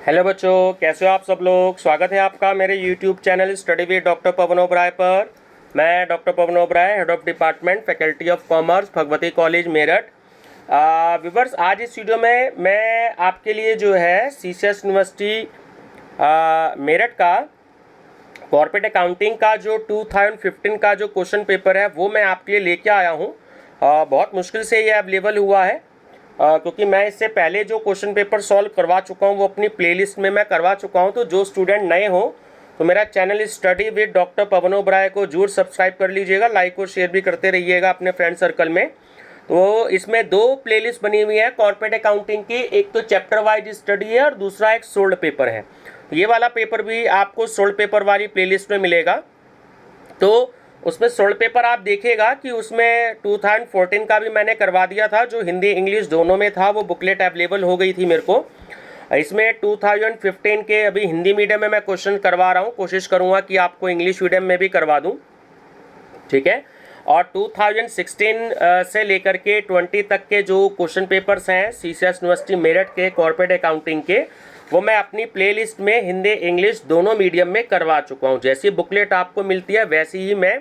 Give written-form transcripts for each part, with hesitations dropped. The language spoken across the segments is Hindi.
हेलो बच्चों, कैसे हो आप सब लोग। स्वागत है आपका मेरे YouTube channel study with doctor Pawan Oberoi पर। मैं doctor Pawan Oberoi, head of department faculty of commerce, Bhagwati college Meerut. Viewers, आज इस वीडियो में मैं आपके लिए जो है सीसीएस यूनिवर्सिटी मेरठ का कॉर्पोरेट अकाउंटिंग का जो 2015 का जो क्वेश्चन पेपर है वो मैं आपके लिए लेके आया हूँ। बहुत मुश्किल से ये अवेलेबल हुआ है क्योंकि मैं इससे पहले जो क्वेश्चन पेपर सॉल्व करवा चुका हूँ वो अपनी प्लेलिस्ट में मैं करवा चुका हूँ। तो जो स्टूडेंट नए हो तो मेरा channel study with doctor Pawan Oberoi को जरूर सब्सक्राइब कर लीजिएगा, लाइक और शेयर भी करते रहिएगा अपने फ्रेंड सर्कल में। तो इसमें दो प्लेलिस्ट बनी हुई है कॉर्पोरेट अकाउंटिंग की, एक तो चैप्टर वाइज स्टडी है और दूसरा एक सोल्ड पेपर है। ये वाला पेपर भी आपको सोल्ड पेपर वाली प्लेलिस्ट में मिलेगा। तो उसमें सोल्ड पेपर आप देखिएगा कि उसमें 2014 का भी मैंने करवा दिया था, जो हिंदी इंग्लिश दोनों में था। वो बुकलेट अवेलेबल हो गई थी मेरे को। इसमें 2015 के अभी हिंदी मीडियम में मैं क्वेश्चन करवा रहा हूँ, कोशिश करूँगा कि आपको इंग्लिश मीडियम में भी करवा दूँ, ठीक है। और 2016 से लेकर के 20 तक के जो क्वेश्चन पेपर्स हैं सीसीएस यूनिवर्सिटी मेरठ के कॉर्पोरेट अकाउंटिंग के, वो मैं अपनी प्लेलिस्ट में हिंदी इंग्लिश दोनों मीडियम में करवा चुका हूँ। जैसी बुकलेट आपको मिलती है वैसी ही मैं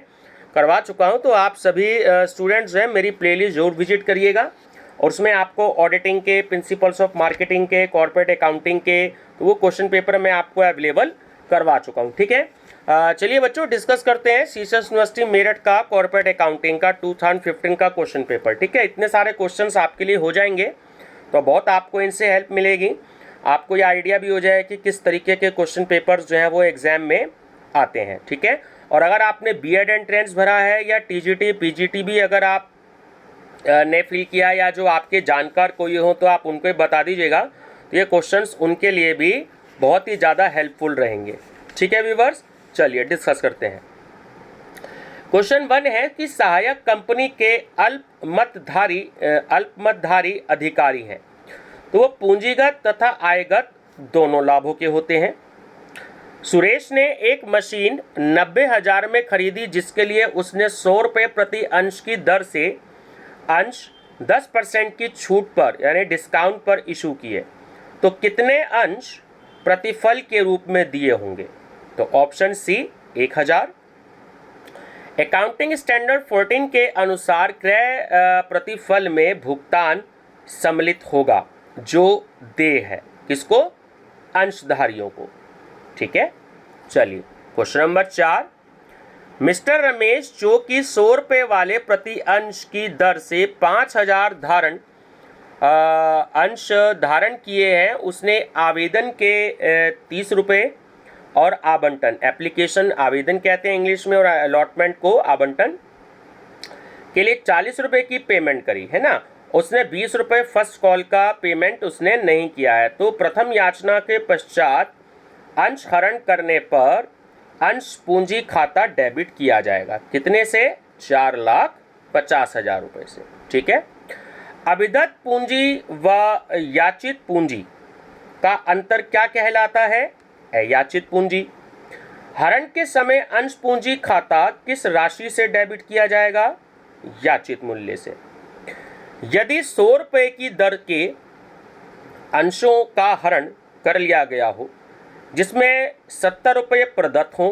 करवा चुका हूँ। तो आप सभी स्टूडेंट्स जो हैं मेरी प्लेलिस्ट जरूर विजिट करिएगा, और उसमें आपको ऑडिटिंग के, प्रिंसिपल्स ऑफ मार्केटिंग के, कॉर्पोरेट अकाउंटिंग के, तो वो क्वेश्चन पेपर मैं आपको अवेलेबल करवा चुका हूँ, ठीक है। चलिए बच्चों, डिस्कस करते हैं सीसीएस यूनिवर्सिटी मेरठ का कॉर्पोरेट अकाउंटिंग का 2015 का क्वेश्चन पेपर, ठीक है। इतने सारे क्वेश्चंस आपके लिए हो जाएंगे तो बहुत आपको इनसे हेल्प मिलेगी। आपको ये आइडिया भी हो जाए कि किस तरीके के क्वेश्चन पेपर्स जो हैं वो एग्जाम में आते हैं, ठीक है। और अगर आपने बीएड एंट्रेंस भरा है या टीजीटी पीजीटी भी अगर आप ने फिल किया, या जो आपके जानकार कोई हो तो आप उनको बता दीजिएगा, तो ये क्वेश्चंस उनके लिए भी बहुत ही ज़्यादा हेल्पफुल रहेंगे, ठीक है व्यूअर्स। चलिए डिस्कस करते हैं। क्वेश्चन 1 है कि सहायक कंपनी के अल्पमतधारी अधिकारी हैं, तो वो पूंजीगत तथा आयगत दोनों लाभों के होते हैं। सुरेश ने एक मशीन 90,000 में खरीदी, जिसके लिए उसने 100 रुपये प्रति अंश की दर से अंश 10% की छूट पर यानी डिस्काउंट पर इशू किए, तो कितने अंश प्रतिफल के रूप में दिए होंगे। तो ऑप्शन सी 1,000। अकाउंटिंग स्टैंडर्ड 14 के अनुसार क्रय प्रतिफल में भुगतान सम्मिलित होगा जो देय है, किसको, अंशधारियों को, ठीक है। चलिए क्वेश्चन नंबर 4, मिस्टर रमेश जो कि 100 रुपये वाले प्रति अंश की दर से 5,000 अंश धारण किए हैं, उसने आवेदन के 30 रुपये और आवंटन, एप्लीकेशन आवेदन कहते हैं इंग्लिश में, और अलॉटमेंट को आवंटन के लिए 40 रुपये की पेमेंट करी है ना। उसने 20 रुपये फर्स्ट कॉल का पेमेंट उसने नहीं किया है, तो प्रथम याचना के पश्चात अंश हरण करने पर अंश पूंजी खाता डेबिट किया जाएगा, कितने से, 4,50,000 रुपये से, ठीक है। अभिदत्त पूंजी व याचित पूंजी का अंतर क्या कहलाता है, याचित पूंजी। हरण के समय अंश पूंजी खाता किस राशि से डेबिट किया जाएगा, याचित मूल्य से। यदि 100 रुपये की दर के अंशों का हरण कर लिया गया हो जिसमें 70 रुपये प्रदत्त हों,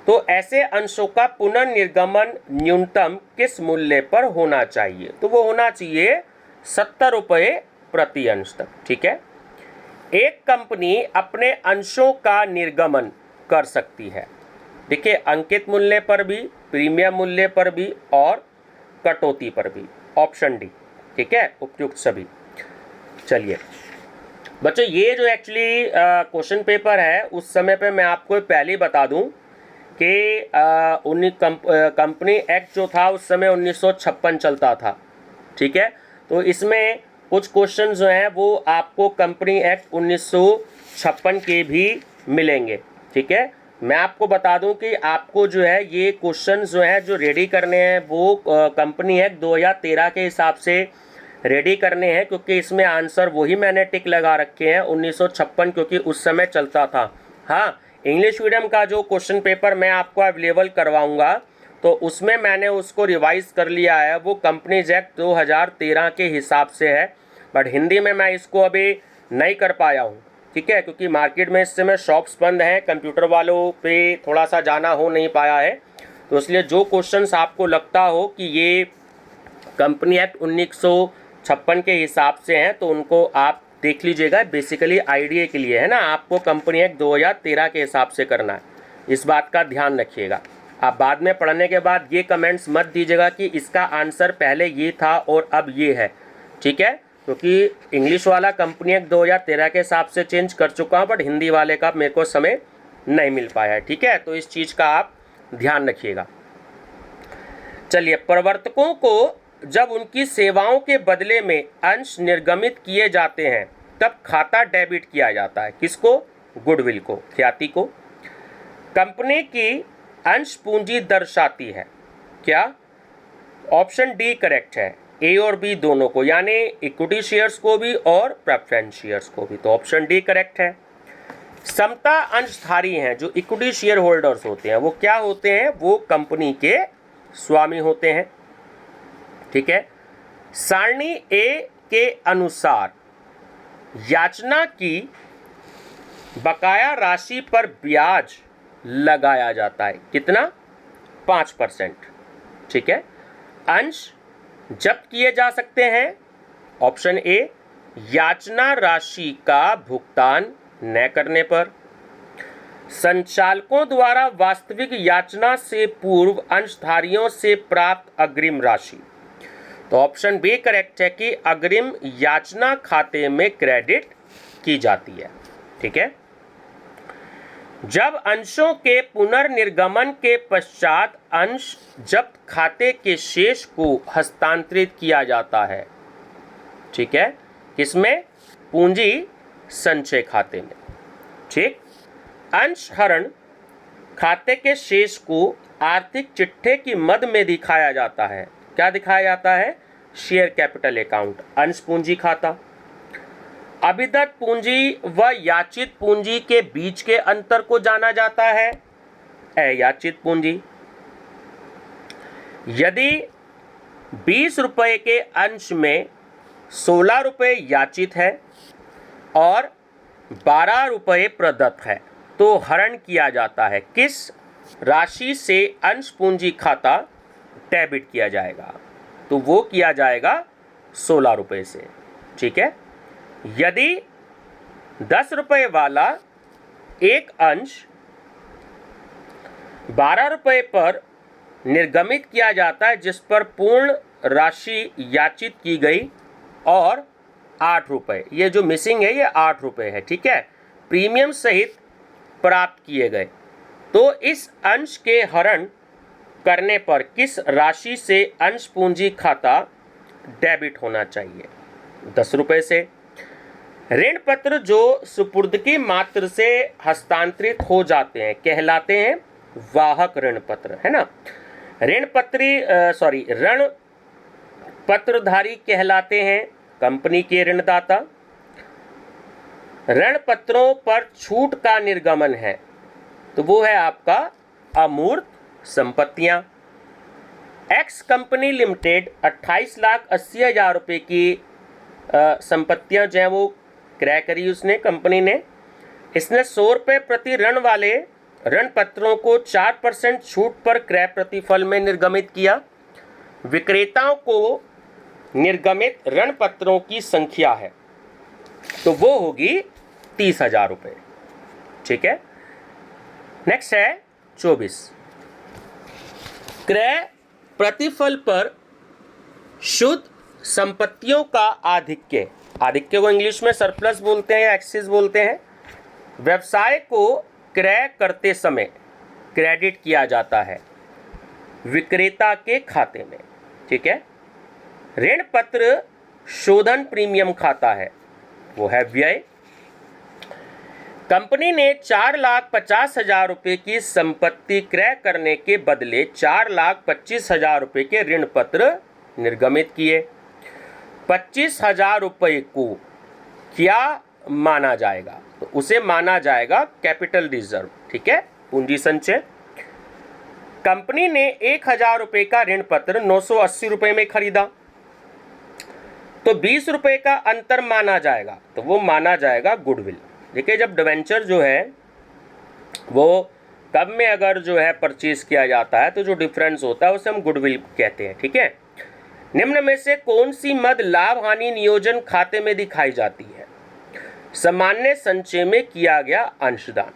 तो ऐसे अंशों का पुनर्निर्गमन न्यूनतम किस मूल्य पर होना चाहिए, तो वो होना चाहिए 70 रुपये प्रति अंश तक, ठीक है। एक कंपनी अपने अंशों का निर्गमन कर सकती है, देखिए, अंकित मूल्य पर भी, प्रीमियम मूल्य पर भी और कटौती पर भी, ऑप्शन डी, ठीक है, उपयुक्त सभी। चलिए बच्चों, ये जो एक्चुअली क्वेश्चन पेपर है उस समय पे मैं आपको पहले ही बता दूं कि कंपनी एक्ट जो था उस समय 1956 चलता था, ठीक है। तो इसमें कुछ क्वेश्चन जो हैं वो आपको कंपनी एक्ट 1956 के भी मिलेंगे, ठीक है। मैं आपको बता दूं कि आपको जो है ये क्वेश्चन जो है जो रेडी करने हैं वो कंपनी एक्ट 2013 के हिसाब से रेडी करने हैं, क्योंकि इसमें आंसर वही मैंने टिक लगा रखे हैं 1956, क्योंकि उस समय चलता था। हाँ, इंग्लिश मीडियम का जो क्वेश्चन पेपर मैं आपको अवेलेबल करवाऊंगा तो उसमें मैंने उसको रिवाइज कर लिया है, वो कंपनीज एक्ट 2013 के हिसाब से है, बट हिंदी में मैं इसको अभी नहीं कर पाया हूँ, ठीक है, क्योंकि मार्केट में इस समय शॉप्स बंद हैं, कंप्यूटर वालों पे थोड़ा सा जाना हो नहीं पाया है, तो इसलिए जो क्वेश्चंस आपको लगता हो कि ये कंपनी एक्ट 1956 के हिसाब से हैं तो उनको आप देख लीजिएगा। बेसिकली आईडिया के लिए है ना, आपको कंपनी एक्ट 2013 के हिसाब से करना है, इस बात का ध्यान रखिएगा। आप बाद में पढ़ने के बाद ये कमेंट्स मत दीजिएगा कि इसका आंसर पहले ये था और अब ये है, ठीक है, क्योंकि इंग्लिश वाला कंपनी एक्ट 2013 के हिसाब से चेंज कर चुका हूँ, बट हिंदी वाले का मेरे को समय नहीं मिल पाया है, ठीक है, तो इस चीज़ का आप ध्यान रखिएगा। चलिए, प्रवर्तकों को जब उनकी सेवाओं के बदले में अंश निर्गमित किए जाते हैं तब खाता डेबिट किया जाता है। किसको? गुडविल को, ख्याति को। कंपनी की अंश पूंजी दर्शाती है क्या? ऑप्शन डी करेक्ट है, ए और बी दोनों को, यानी इक्विटी शेयर्स को भी और प्रेफरेंस शेयर्स को भी, तो ऑप्शन डी करेक्ट है। समता अंशधारी हैं, जो इक्विटी शेयर होल्डर्स होते हैं वो क्या होते हैं? वो कंपनी के स्वामी होते हैं, ठीक है। सारणी ए के अनुसार याचना की बकाया राशि पर ब्याज लगाया जाता है, कितना? 5%, ठीक है। अंश जब्त किए जा सकते हैं, ऑप्शन ए, याचना राशि का भुगतान न करने पर। संचालकों द्वारा वास्तविक याचना से पूर्व अंशधारियों से प्राप्त अग्रिम राशि, तो ऑप्शन बी करेक्ट है कि अग्रिम याचना खाते में क्रेडिट की जाती है, ठीक है। जब अंशों के पुनर्निर्गमन के पश्चात अंश जब्त खाते के शेष को हस्तांतरित किया जाता है, ठीक है, किसमें? पूंजी संचय खाते में, ठीक। अंश हरण खाते के शेष को आर्थिक चिट्ठे की मद में दिखाया जाता है, क्या दिखाया जाता है? शेयर कैपिटल अकाउंट, अंश पूंजी खाता। अभिदत्त पूंजी व याचित पूंजी के बीच के अंतर को जाना जाता है अयाचित पूंजी। यदि 20 रुपए के अंश में 16 रुपए याचित है और 12 रुपए प्रदत्त है तो हरण किया जाता है, किस राशि से अंश पूंजी खाता डेबिट किया जाएगा? तो वो किया जाएगा 16 रुपए से, ठीक है। यदि 10 रुपए वाला एक अंश 12 रुपए पर निर्गमित किया जाता है जिस पर पूर्ण राशि याचित की गई, और 8 रुपए, ये जो मिसिंग है ये 8 रुपए है, ठीक है, प्रीमियम सहित प्राप्त किए गए, तो इस अंश के हरण करने पर किस राशि से अंश पूंजी खाता डेबिट होना चाहिए? 10 रुपए से। ऋण पत्र जो सुपुर्दगी मात्र से हस्तांतरित हो जाते हैं कहलाते हैं वाहक ऋण पत्र, है ना। ऋण पत्रधारी कहलाते हैं कंपनी के ऋणदाता। ऋण पत्रों पर छूट का निर्गमन है तो वो है आपका अमूर्त संपत्तियां। एक्स कंपनी लिमिटेड 28,80,000 रुपये की संपत्तियां जो है वो क्रय करी उसने, कंपनी ने। इसने 100 रुपये प्रति ऋण वाले ऋण पत्रों को 4% छूट पर क्रय प्रतिफल में निर्गमित किया। विक्रेताओं को निर्गमित ऋण पत्रों की संख्या है तो वो होगी 30,000 रुपये, ठीक है। नेक्स्ट है 24, क्रय प्रतिफल पर शुद्ध संपत्तियों का आधिक्य, आधिक्य को इंग्लिश में सरप्लस बोलते हैं या एक्सेस बोलते हैं, व्यवसाय को क्रय करते समय क्रेडिट किया जाता है विक्रेता के खाते में, ठीक है। ऋण पत्र शोधन प्रीमियम खाता है, वो है व्यय। कंपनी ने 4,50,000 रुपये की संपत्ति क्रय करने के बदले 4,25,000 रुपये के ऋण पत्र निर्गमित किए। 25,000 रुपये को क्या माना जाएगा? तो उसे माना जाएगा कैपिटल रिजर्व, ठीक है, पूंजी संचय। कंपनी ने 1,000 रुपये का ऋण पत्र 980 रुपये में खरीदा तो 20 रुपये का अंतर माना जाएगा, तो वो माना जाएगा गुडविल, देखिए जब डिवेंचर जो है वो कब में अगर जो है परचेज किया जाता है तो जो डिफरेंस होता है उसे हम गुडविल कहते हैं, ठीक है। निम्न में से कौन सी मद लाभ हानि नियोजन खाते में दिखाई जाती है? सामान्य संचय में किया गया अंशदान।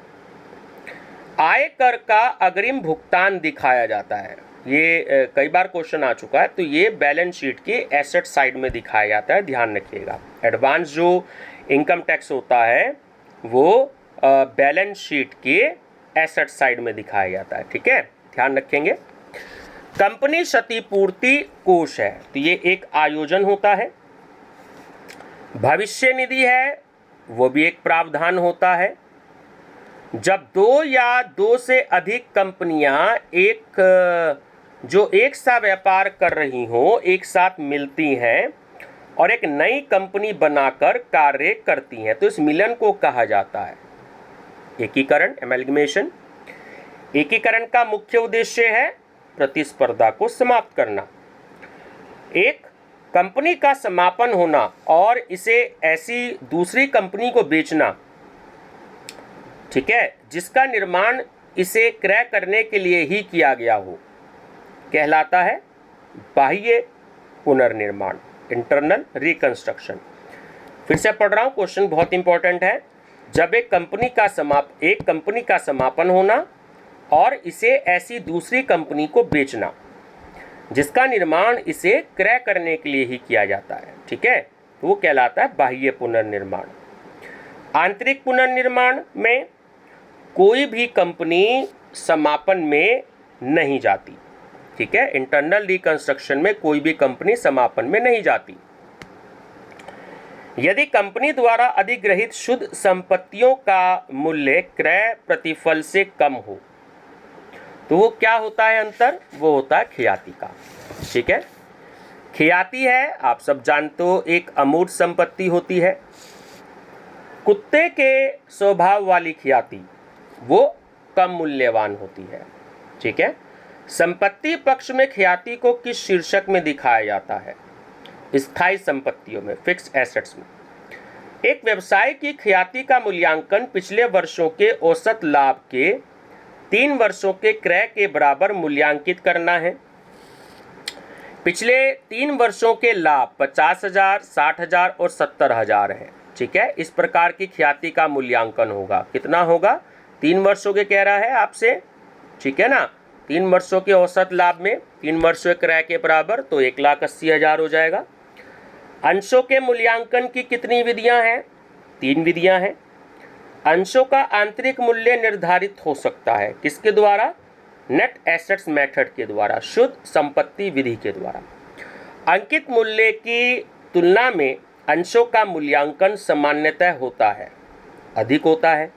आयकर का अग्रिम भुगतान दिखाया जाता है, ये कई बार क्वेश्चन आ चुका है, तो ये बैलेंस शीट के एसेट साइड में दिखाया जाता है, ध्यान रखिएगा। एडवांस जो इनकम टैक्स होता है वो बैलेंस शीट के एसेट साइड में दिखाया जाता है, ठीक है, ध्यान रखेंगे। कंपनी क्षतिपूर्ति कोष है, तो ये एक आयोजन होता है। भविष्य निधि है, वो भी एक प्रावधान होता है। जब दो या दो से अधिक कंपनियां एक सा व्यापार कर रही हो, एक साथ मिलती हैं और एक नई कंपनी बनाकर कार्य करती हैं, तो इस मिलन को कहा जाता है एकीकरण, एमैल्गमेशन। एकीकरण का मुख्य उद्देश्य है प्रतिस्पर्धा को समाप्त करना। एक कंपनी का समापन होना और इसे ऐसी दूसरी कंपनी को बेचना, ठीक है, जिसका निर्माण इसे क्रय करने के लिए ही किया गया हो, कहलाता है बाह्य पुनर्निर्माण, इंटरनल रिकंस्ट्रक्शन। फिर से पढ़ रहा हूं, क्वेश्चन बहुत इंपॉर्टेंट है। जब एक कंपनी का समापन होना और इसे ऐसी दूसरी कंपनी को बेचना जिसका निर्माण इसे क्रय करने के लिए ही किया जाता है, ठीक है, तो वो कहलाता है बाह्य पुनर्निर्माण। आंतरिक पुनर्निर्माण में कोई भी कंपनी समापन में नहीं जाती, ठीक है, इंटरनल रिकंस्ट्रक्शन में कोई भी कंपनी समापन में नहीं जाती। यदि कंपनी द्वारा अधिग्रहित शुद्ध संपत्तियों का मूल्य क्रय प्रतिफल से कम हो तो वो क्या होता है अंतर? वो होता है ख्याति का, ठीक है। ख्याति है, आप सब जानते हो, एक अमूर्त संपत्ति होती है। कुत्ते के स्वभाव वाली ख्याति वो कम मूल्यवान होती है, ठीक है। संपत्ति पक्ष में ख्याति को किस शीर्षक में दिखाया जाता है? स्थायी संपत्तियों में, फिक्स्ड एसेट्स में। एक व्यवसाय की ख्याति का मूल्यांकन पिछले वर्षों के औसत लाभ के 3 वर्षों के क्रय के बराबर मूल्यांकित करना है। पिछले 3 वर्षों के लाभ 50,000, 60,000 और 70,000 है, ठीक है। इस प्रकार की ख्याति का मूल्यांकन होगा। कितना होगा? 3 वर्षों के कह रहा है आपसे, ठीक है ना। 3 वर्षों के औसत लाभ में 3 वर्षों के क्रय के बराबर, तो 1,80,000 हो जाएगा। अंशों के मूल्यांकन की कितनी विधियां हैं? 3 विधियां हैं। अंशों का आंतरिक मूल्य निर्धारित हो सकता है किसके द्वारा? नेट एसेट्स मेथड के द्वारा, शुद्ध संपत्ति विधि के द्वारा। अंकित मूल्य की तुलना में अंशों का मूल्यांकन सामान्यतः होता है, अधिक होता है।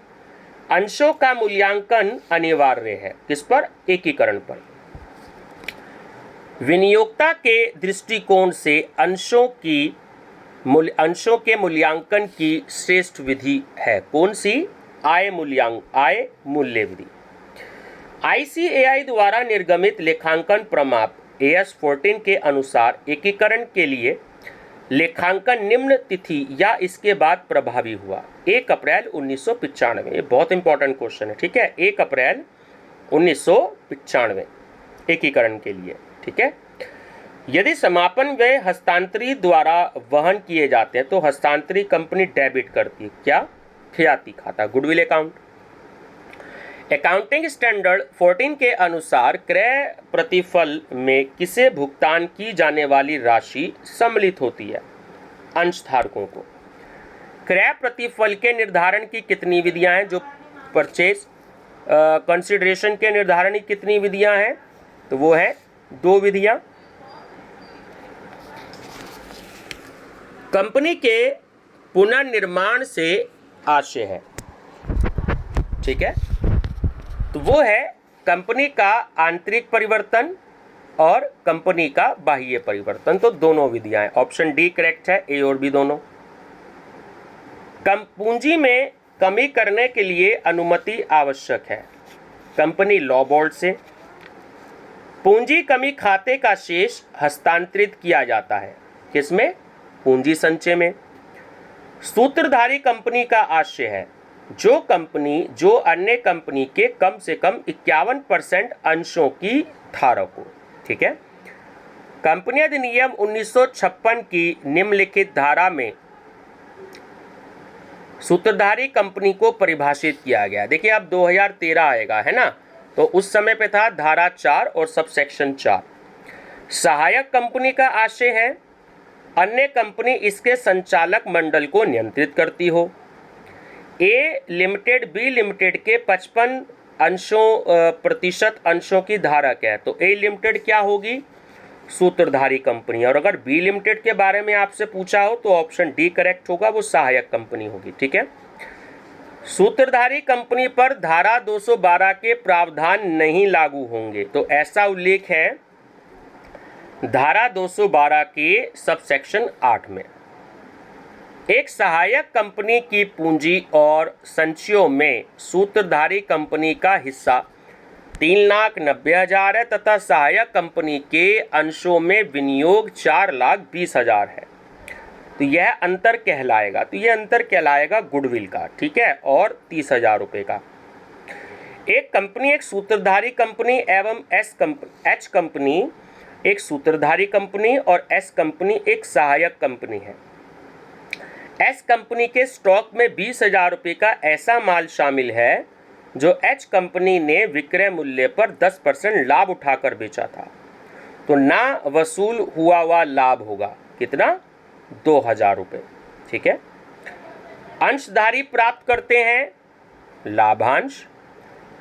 अंशों का मूल्यांकन अनिवार्य है, किस पर? एकीकरण पर। विनियोक्ता के दृष्टिकोण से अंशों के मूल्यांकन की श्रेष्ठ विधि है कौन सी? आय मूल्य विधि। ICAI द्वारा निर्गमित लेखांकन प्रमाप AS 14 के अनुसार एकीकरण के लिए लेखांकन निम्न तिथि या इसके बाद प्रभावी हुआ। 1 अप्रैल 1995। ये बहुत इंपॉर्टेंट क्वेश्चन है, ठीक है। 1 अप्रैल 1995 एकीकरण के लिए, ठीक है। यदि समापन व्यय हस्तांतरी द्वारा वहन किए जाते हैं तो हस्तांतरी कंपनी डेबिट करती है क्या? ख्याति खाता, गुडविल अकाउंट। अकाउंटिंग स्टैंडर्ड 14 के अनुसार क्रय प्रतिफल में किसे भुगतान की जाने वाली राशि सम्मिलित होती है? अंशधारकों को। क्रय प्रतिफल के निर्धारण की कितनी विधियां हैं? जो परचेज कंसिडरेशन के निर्धारण की कितनी विधियां हैं? तो वो है 2 विधियां। कंपनी के पुनर्निर्माण से आशय है, ठीक है, तो वो है कंपनी का आंतरिक परिवर्तन और कंपनी का बाह्य परिवर्तन। तो दोनों विधियां हैं। ऑप्शन डी करेक्ट है, ए और बी दोनों। कम पूंजी में कमी करने के लिए अनुमति आवश्यक है, कंपनी लॉ बोर्ड से। पूंजी कमी खाते का शेष हस्तांतरित किया जाता है, किसमें? पूंजी संचय में। सूत्रधारी कंपनी का आशय है, जो अन्य कंपनी के कम से कम 51% अंशों की धारक हो। ठीक है। कंपनी अधिनियम 1956 की निम्नलिखित धारा में सूत्रधारी कंपनी को परिभाषित किया गया। देखिए अब 2013 आएगा, है ना, तो उस समय पे था धारा 4 और सबसेक्शन 4। सहायक कंपनी का आशय है अन्य कंपनी इसके संचालक मंडल को नियंत्रित करती हो। ए लिमिटेड बी लिमिटेड के 55 प्रतिशत अंशों की धारक है, तो ए लिमिटेड क्या होगी? सूत्रधारी कंपनी। और अगर बी लिमिटेड के बारे में आपसे पूछा हो तो ऑप्शन डी करेक्ट होगा, वो सहायक कंपनी होगी। ठीक है। सूत्रधारी कंपनी पर धारा 212 के प्रावधान नहीं लागू होंगे, तो ऐसा उल्लेख है धारा 212 के सबसेक्शन 8 में। एक सहायक कंपनी की पूंजी और संचयों में सूत्रधारी कंपनी का हिस्सा 3,90,000 है तथा सहायक कंपनी के अंशों में विनियोग 4,20,000 है। तो यह अंतर कहलाएगा, गुडविल का। ठीक है, और 30,000 रुपये का। एक कंपनी एक सूत्रधारी कंपनी एवं एच कंपनी एक सूत्रधारी कंपनी और एस कंपनी एक सहायक कंपनी है। एस कंपनी के स्टॉक में 20,000 रुपये का ऐसा माल शामिल है जो एच कंपनी ने विक्रय मूल्य पर 10% लाभ उठाकर बेचा था, तो ना वसूल हुआ लाभ होगा कितना? 2,000 रुपये। ठीक है। अंशधारी प्राप्त करते हैं लाभांश।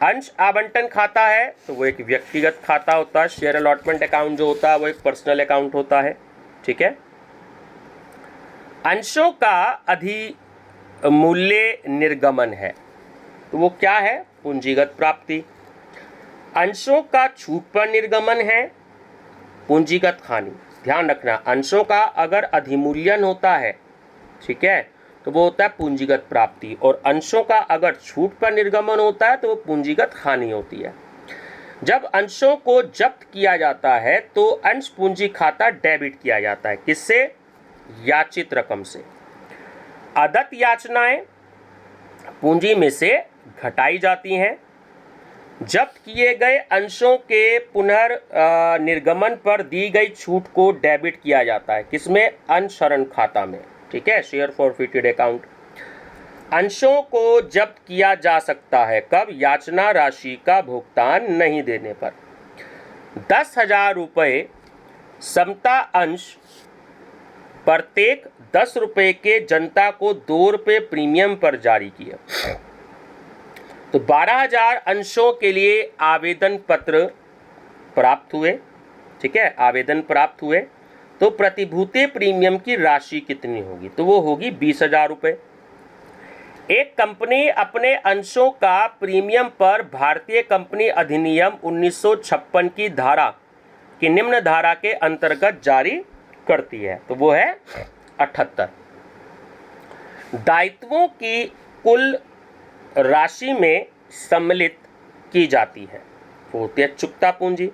अंश आवंटन खाता है तो वो एक व्यक्तिगत खाता होता है। शेयर अलॉटमेंट अकाउंट जो होता है वो एक पर्सनल अकाउंट होता है। ठीक है। अंशों का अधिमूल्य निर्गमन है, तो वो क्या है? पूंजीगत प्राप्ति। अंशों का छूट पर निर्गमन है, पूंजीगत हानि। ध्यान रखना, अंशों का अगर अधिमूल्यन होता है, ठीक है, तो वो होता है पूंजीगत प्राप्ति, और अंशों का अगर छूट पर निर्गमन होता है तो वो पूंजीगत हानि होती है। जब अंशों को जब्त किया जाता है तो अंश पूंजी खाता डेबिट किया जाता है। किससे? याचित रकम से। अदत्त याचनाएं पूंजी में से घटाई जाती हैं। जब्त किए गए अंशों के पुनर्निर्गमन पर दी गई छूट को डेबिट किया जाता है। किसमें? अंशहरण खाता में। ठीक है, शेयर फॉरफिटेड अकाउंट। अंशों को जब्त किया जा सकता है कब? याचना राशि का भुगतान नहीं देने पर। 10,000 रुपये समता अंश प्रत्येक 10 रुपये के जनता को 2 रुपये प्रीमियम पर जारी किया, तो 12,000 अंशों के लिए आवेदन पत्र प्राप्त हुए। ठीक है, आवेदन प्राप्त हुए, तो प्रतिभूति प्रीमियम की राशि कितनी होगी? तो वो होगी 20,000 रुपये। एक कंपनी अपने अंशों का प्रीमियम पर भारतीय कंपनी अधिनियम 1956 की धारा की निम्न धारा के अंतर्गत जारी करती है, तो वो है 78। दायित्वों की कुल राशि में सम्मिलित की जाती है, वो होती है चुकता पूंजी।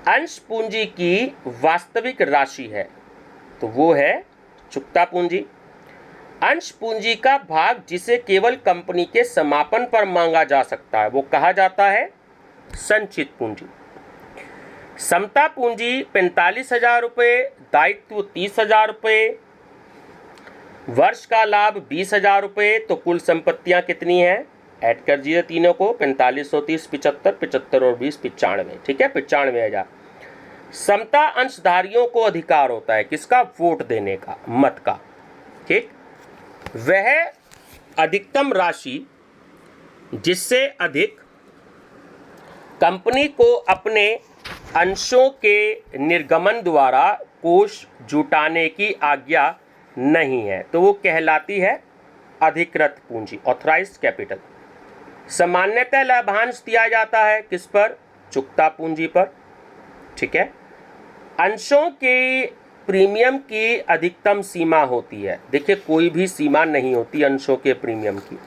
अंश पूंजी की वास्तविक राशि है, तो वो है चुकता पूंजी। अंश पूंजी का भाग जिसे केवल कंपनी के समापन पर मांगा जा सकता है वो कहा जाता है संचित पूंजी। समता पूंजी 45,000 रुपये, दायित्व 30,000 रुपये, वर्ष का लाभ 20,000 रुपये, तो कुल संपत्तियां कितनी हैं? ऐड कर दीजिए तीनों को, 45 और 30 75, 75 और 20 95। ठीक है, 95,000। समता अंशधारियों को अधिकार होता है किसका? वोट देने का, मत का। ठीक, वह अधिकतम राशि जिससे अधिक कंपनी को अपने अंशों के निर्गमन द्वारा कोष जुटाने की आज्ञा नहीं है, तो वो कहलाती है अधिकृत पूंजी, ऑथराइज्ड कैपिटल। सामान्यतः लाभांश दिया जाता है किस पर? चुकता पूंजी पर। ठीक है। अंशों के प्रीमियम की अधिकतम सीमा होती है। देखिए, कोई भी सीमा नहीं होती अंशों के प्रीमियम की।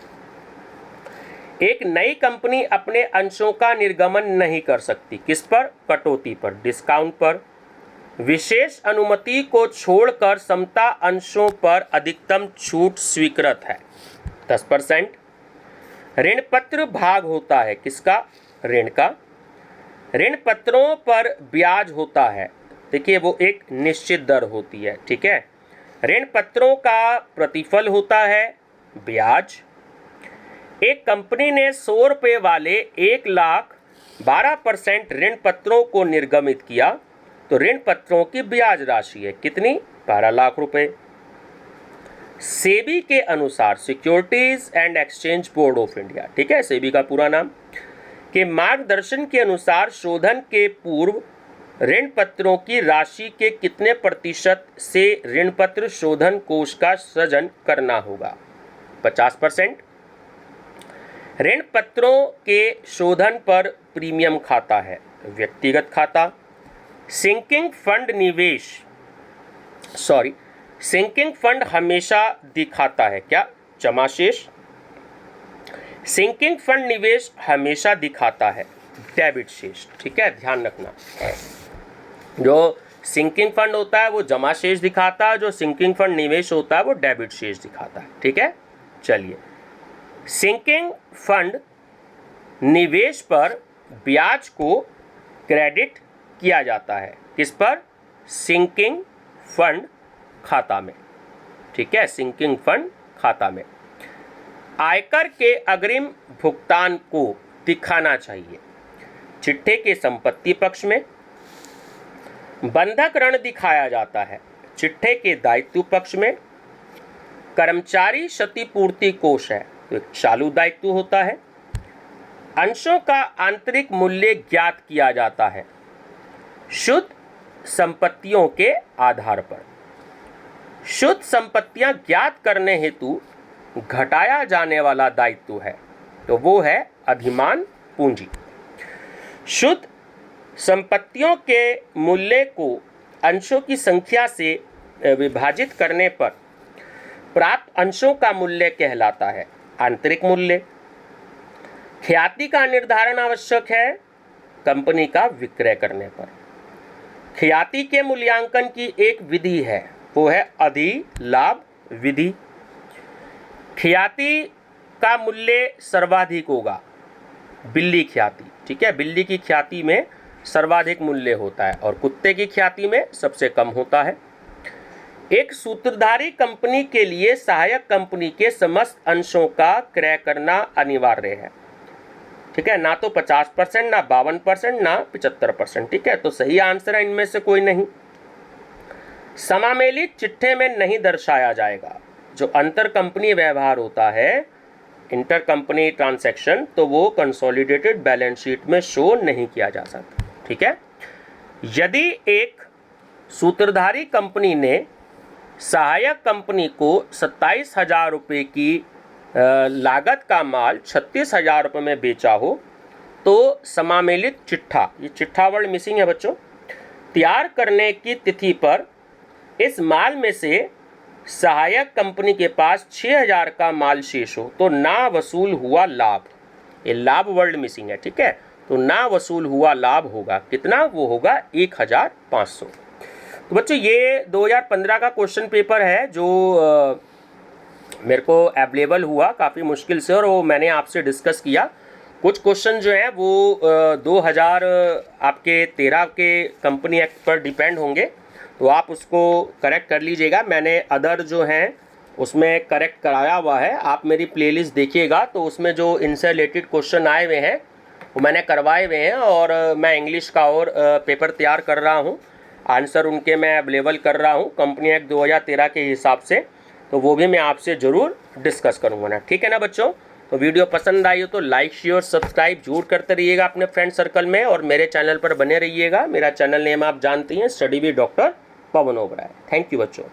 एक नई कंपनी अपने अंशों का निर्गमन नहीं कर सकती, किस पर? कटौती पर, डिस्काउंट पर। विशेष अनुमति को छोड़कर समता अंशों पर अधिकतम छूट स्वीकृत है 10%। ऋण पत्र भाग होता है किसका? ऋण का। ऋण पत्रों पर ब्याज होता है, देखिए वो एक निश्चित दर होती है, ठीक है। ऋण पत्रों का प्रतिफल होता है ब्याज। एक कंपनी ने 100 रुपये वाले 1,12% ऋण पत्रों को निर्गमित किया, तो ऋण पत्रों की ब्याज राशि है कितनी? 12 लाख रुपए। सेबी के अनुसार, securities and exchange board of India, ठीक है, सेबी का पूरा नाम, के मार्गदर्शन के अनुसार शोधन के पूर्व ऋण पत्रों की राशि के कितने प्रतिशत से ऋण पत्र शोधन कोष का सृजन करना होगा? 50%। ऋण पत्रों के शोधन पर प्रीमियम खाता है व्यक्तिगत खाता। सिंकिंग फंड हमेशा दिखाता है क्या? जमा शेष। सिंकिंग फंड निवेश हमेशा दिखाता है डेबिट शेष, ठीक है, ध्यान रखना। जो सिंकिंग फंड होता है वो जमा शेष दिखाता है, जो सिंकिंग फंड निवेश होता है वो डेबिट शेष दिखाता है, ठीक है। चलिए, सिंकिंग फंड निवेश पर ब्याज को क्रेडिट किया जाता है, किस पर? सिंकिंग फंड खाता में, ठीक है, सिंकिंग फंड खाता में। आयकर के अग्रिम भुगतान को दिखाना चाहिए चिट्ठे के संपत्ति पक्ष में। बंधक ऋण दिखाया जाता है चिट्ठे के दायित्व पक्ष में। कर्मचारी क्षतिपूर्ति कोष है तो एक चालू दायित्व होता है। अंशों का आंतरिक मूल्य ज्ञात किया जाता है शुद्ध संपत्तियों के आधार पर। शुद्ध संपत्तियां ज्ञात करने हेतु घटाया जाने वाला दायित्व है तो वो है अधिमान पूंजी। शुद्ध संपत्तियों के मूल्य को अंशों की संख्या से विभाजित करने पर प्राप्त अंशों का मूल्य कहलाता है आंतरिक मूल्य। ख्याति का निर्धारण आवश्यक है कंपनी का विक्रय करने पर। ख्याति के मूल्यांकन की एक विधि है, वो है अधिलाभ विधि। ख्याति का मूल्य सर्वाधिक होगा बिल्ली ख्याति, ठीक है, बिल्ली की ख्याति में सर्वाधिक मूल्य होता है और कुत्ते की ख्याति में सबसे कम होता है। एक सूत्रधारी कंपनी के लिए सहायक कंपनी के समस्त अंशों का क्रय करना अनिवार्य है, ठीक है, ना तो 50%, ना 52%, ना 75%, ठीक है, तो सही आंसर है इनमें से कोई नहीं। समामेलित चिट्ठे में नहीं दर्शाया जाएगा जो अंतर कंपनी व्यवहार होता है, इंटर कंपनी ट्रांसैक्शन, तो वो कंसोलिडेटेड बैलेंस शीट में शो नहीं किया जा सकता, ठीक है। यदि एक सूत्रधारी कंपनी ने सहायक कंपनी को 27,000 रुपये की लागत का माल 36,000 रुपये में बेचा हो तो समामेलित चिट्ठा, ये चिट्ठा वर्ड मिसिंग है बच्चों, तैयार करने की तिथि पर इस माल में से सहायक कंपनी के पास 6,000 का माल शेष हो तो ना वसूल हुआ लाभ, ये लाभ वर्ड मिसिंग है, ठीक है, तो ना वसूल हुआ लाभ होगा कितना? वो होगा 1,500। तो बच्चों ये 2015 का क्वेश्चन पेपर है जो मेरे को अवेलेबल हुआ काफ़ी मुश्किल से और वो मैंने आपसे डिस्कस किया। कुछ क्वेश्चन जो हैं वो 2013 के कंपनी एक्ट पर डिपेंड होंगे तो आप उसको करेक्ट कर लीजिएगा। मैंने अदर जो हैं उसमें करेक्ट कराया हुआ है, आप मेरी प्लेलिस्ट देखिएगा तो उसमें जो इनसे रिलेटेड क्वेश्चन आए हुए हैं वो मैंने करवाए हुए हैं और मैं इंग्लिश का और पेपर तैयार कर रहा हूँ, आंसर उनके मैं अवेलेबल कर रहा हूँ कंपनी एक्ट 2013 के हिसाब से, तो वो भी मैं आपसे ज़रूर डिस्कस करूँगा ना, ठीक है ना बच्चों। तो वीडियो पसंद आई हो तो लाइक शेयर सब्सक्राइब जरूर करते रहिएगा अपने फ्रेंड सर्कल में और मेरे चैनल पर बने रहिएगा। मेरा चैनल नेम आप जानती हैं, study with doctor Pawan Oberoi. Thank you बच्चों।